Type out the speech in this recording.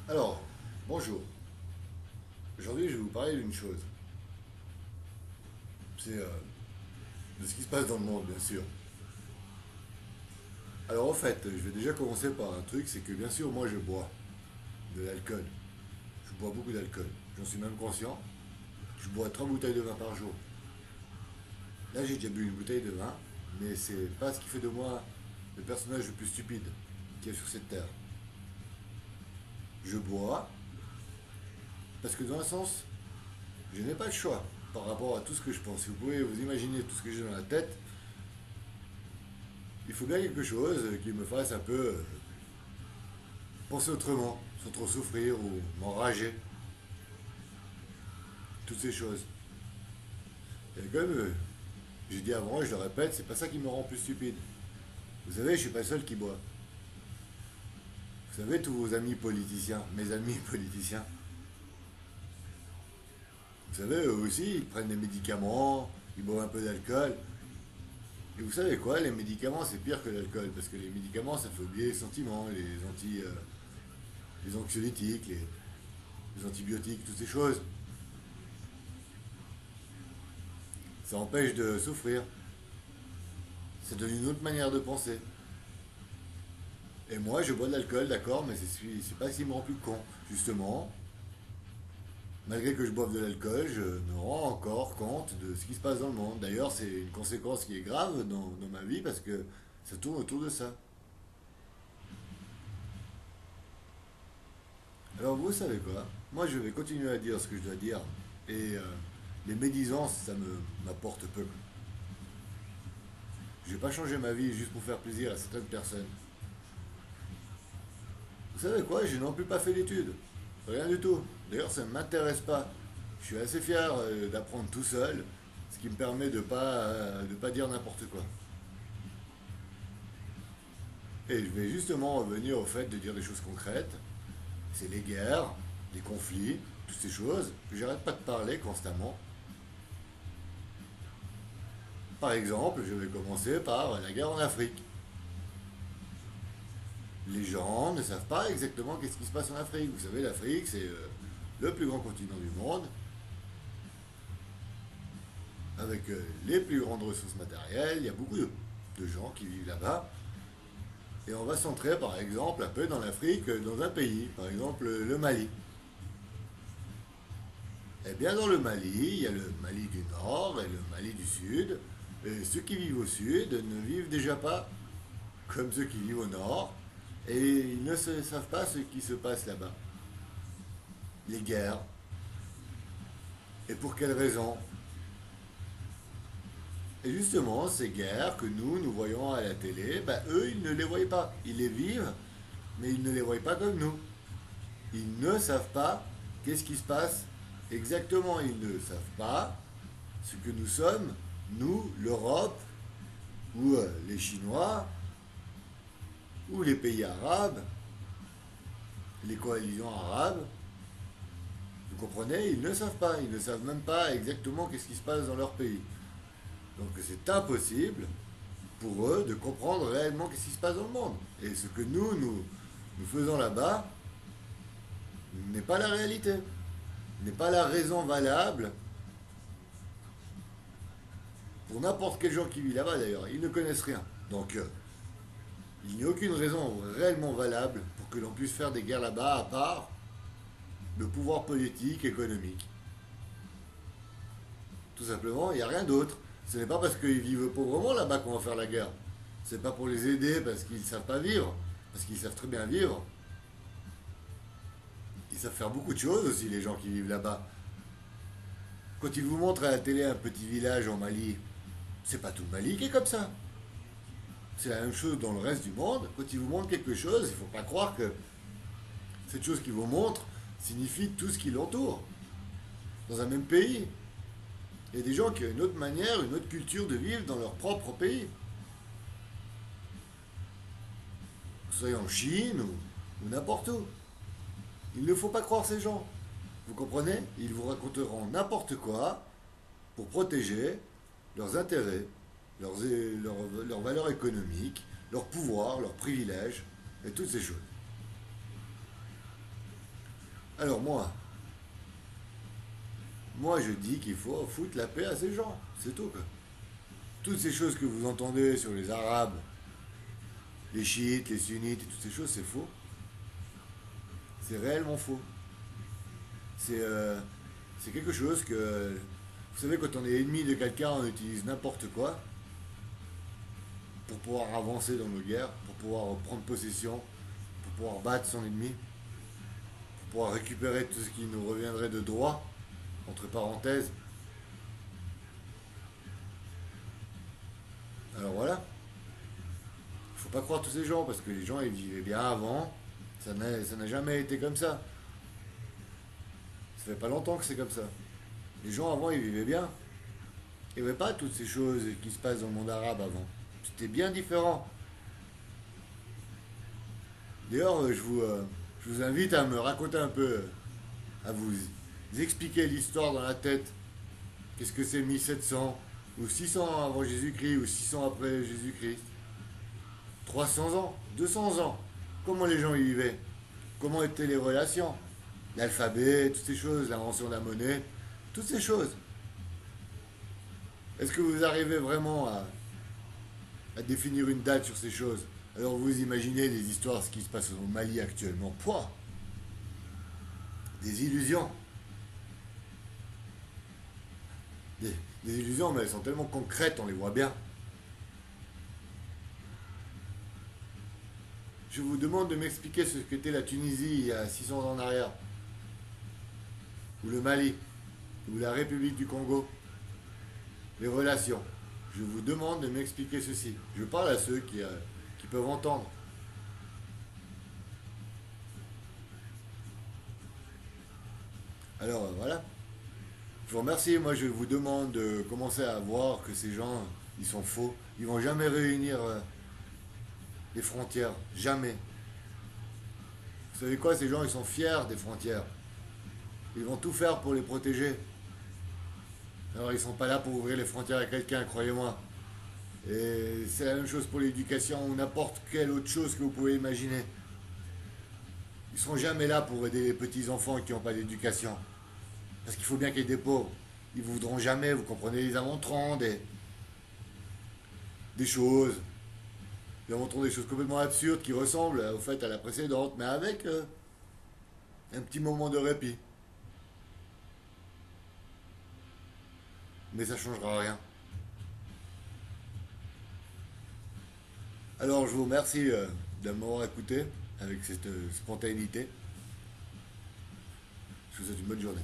Alors, bonjour. Aujourd'hui, je vais vous parler d'une chose. C'est de ce qui se passe dans le monde, bien sûr. Alors, en fait, je vais déjà commencer par un truc, c'est que bien sûr, moi, je bois de l'alcool. Je bois beaucoup d'alcool. J'en suis même conscient. Je bois 3 bouteilles de vin par jour. Là, j'ai déjà bu une bouteille de vin, mais c'est pas ce qui fait de moi le personnage le plus stupide qu'il y a sur cette terre. Je bois parce que, dans un sens, je n'ai pas le choix par rapport à tout ce que je pense. Si vous pouvez vous imaginer tout ce que j'ai dans la tête, il faut bien quelque chose qui me fasse un peu penser autrement, sans trop souffrir ou m'enrager. Toutes ces choses. Et comme j'ai dit avant, et je le répète, c'est pas ça qui me rend plus stupide. Vous savez, je suis pas le seul qui boit. Vous savez, tous vos amis politiciens, mes amis politiciens, vous savez, eux aussi, ils prennent des médicaments, ils boivent un peu d'alcool. Et vous savez quoi, les médicaments, c'est pire que l'alcool, parce que les médicaments, ça fait oublier les sentiments, les anxiolytiques, les antibiotiques, toutes ces choses. Ça empêche de souffrir. Ça donne une autre manière de penser. Et moi, je bois de l'alcool, d'accord, mais c'est pas ce qui me rend plus con. Justement, malgré que je boive de l'alcool, je me rends encore compte de ce qui se passe dans le monde. D'ailleurs, c'est une conséquence qui est grave dans ma vie parce que ça tourne autour de ça. Alors, vous savez quoi? Moi, je vais continuer à dire ce que je dois dire. Et les médisances, m'apporte peu. Je vais pas changer ma vie juste pour faire plaisir à certaines personnes. Vous savez quoi? Je n'en plus pas fait d'études. Rien du tout. D'ailleurs, ça ne m'intéresse pas. Je suis assez fier d'apprendre tout seul, ce qui me permet de pas dire n'importe quoi. Et je vais justement revenir au fait de dire des choses concrètes. C'est les guerres, les conflits, toutes ces choses que j'arrête pas de parler constamment. Par exemple, je vais commencer par la guerre en Afrique. Les gens ne savent pas exactement qu'est-ce qui se passe en Afrique. Vous savez, l'Afrique, c'est le plus grand continent du monde, avec les plus grandes ressources matérielles. Il y a beaucoup de gens qui vivent là-bas. Et on va centrer, par exemple, un peu dans l'Afrique, dans un pays, par exemple le Mali. Et bien dans le Mali, il y a le Mali du Nord et le Mali du Sud. Et ceux qui vivent au Sud ne vivent déjà pas comme ceux qui vivent au Nord. Et ils ne savent pas ce qui se passe là-bas. Les guerres. Et pour quelles raisons? Et justement, ces guerres que nous voyons à la télé, ben, eux, ils ne les voient pas. Ils les vivent, mais ils ne les voient pas comme nous. Ils ne savent pas qu'est-ce qui se passe exactement. Ils ne savent pas ce que nous sommes, nous, l'Europe, ou les Chinois, ou les pays arabes, les coalitions arabes. Vous comprenez? Ils ne savent pas. Ils ne savent même pas exactement qu'est-ce qui se passe dans leur pays. Donc c'est impossible pour eux de comprendre réellement qu'est-ce qui se passe dans le monde. Et ce que nous faisons là-bas n'est pas la réalité, n'est pas la raison valable pour n'importe quel gens qui vit là-bas d'ailleurs. Ils ne connaissent rien. Donc il n'y a aucune raison réellement valable pour que l'on puisse faire des guerres là-bas à part le pouvoir politique, économique. Tout simplement, il n'y a rien d'autre. Ce n'est pas parce qu'ils vivent pauvrement là-bas qu'on va faire la guerre. C'est pas pour les aider parce qu'ils ne savent pas vivre, parce qu'ils savent très bien vivre. Ils savent faire beaucoup de choses aussi, les gens qui vivent là-bas. Quand ils vous montrent à la télé un petit village en Mali, c'est pas tout le Mali qui est comme ça. C'est la même chose dans le reste du monde. Quand ils vous montrent quelque chose, il ne faut pas croire que cette chose qu'ils vous montrent signifie tout ce qui l'entoure. Dans un même pays, il y a des gens qui ont une autre manière, une autre culture de vivre dans leur propre pays. Que ce soit en Chine ou n'importe où. Il ne faut pas croire ces gens. Vous comprenez? Ils vous raconteront n'importe quoi pour protéger leurs intérêts, leurs valeurs économiques, leurs pouvoirs, leurs privilèges et toutes ces choses. Alors moi je dis qu'il faut foutre la paix à ces gens, c'est tout quoi. Toutes ces choses que vous entendez sur les Arabes, les chiites, les sunnites et toutes ces choses, c'est faux. C'est réellement faux. C'est c'est quelque chose que... Vous savez, quand on est ennemi de quelqu'un, on utilise n'importe quoi pour pouvoir avancer dans nos guerres, pour pouvoir prendre possession, pour pouvoir battre son ennemi, pour pouvoir récupérer tout ce qui nous reviendrait de droit, entre parenthèses. Alors voilà, il faut pas croire tous ces gens, parce que les gens ils vivaient bien avant, ça n'a jamais été comme ça. Ça fait pas longtemps que c'est comme ça. Les gens avant ils vivaient bien. Il n'y avait pas toutes ces choses qui se passent dans le monde arabe avant. C'était bien différent. D'ailleurs, je vous invite à me raconter un peu, à vous expliquer l'histoire dans la tête. Qu'est-ce que c'est 1700 ou 600 avant Jésus-Christ ou 600 après Jésus-Christ? 300 ans, 200 ans. Comment les gens y vivaient? Comment étaient les relations? L'alphabet, toutes ces choses, l'invention de la monnaie, toutes ces choses. Est-ce que vous arrivez vraiment à définir une date sur ces choses? Alors vous imaginez des histoires, ce qui se passe au Mali actuellement. Pouah, des illusions. Des, des illusions, mais elles sont tellement concrètes, on les voit bien. Je vous demande de m'expliquer ce qu'était la Tunisie il y a 600 ans en arrière, ou le Mali, ou la République du Congo, les relations. Je vous demande de m'expliquer ceci. Je parle à ceux qui peuvent entendre. Alors voilà. Je vous remercie. Moi, je vous demande de commencer à voir que ces gens, ils sont faux. Ils vont jamais réunir les frontières. Jamais. Vous savez quoi? Ces gens, ils sont fiers des frontières. Ils vont tout faire pour les protéger. Alors, ils sont pas là pour ouvrir les frontières à quelqu'un, croyez-moi. Et c'est la même chose pour l'éducation ou n'importe quelle autre chose que vous pouvez imaginer. Ils seront jamais là pour aider les petits enfants qui n'ont pas d'éducation. Parce qu'il faut bien qu'il y ait des pauvres. Ils ne voudront jamais, vous comprenez, ils inventeront des choses. Ils inventeront des choses complètement absurdes qui ressemblent au fait à la précédente, mais avec un petit moment de répit. Mais ça ne changera rien. Alors je vous remercie de m'avoir écouté avec cette spontanéité. Je vous souhaite une bonne journée.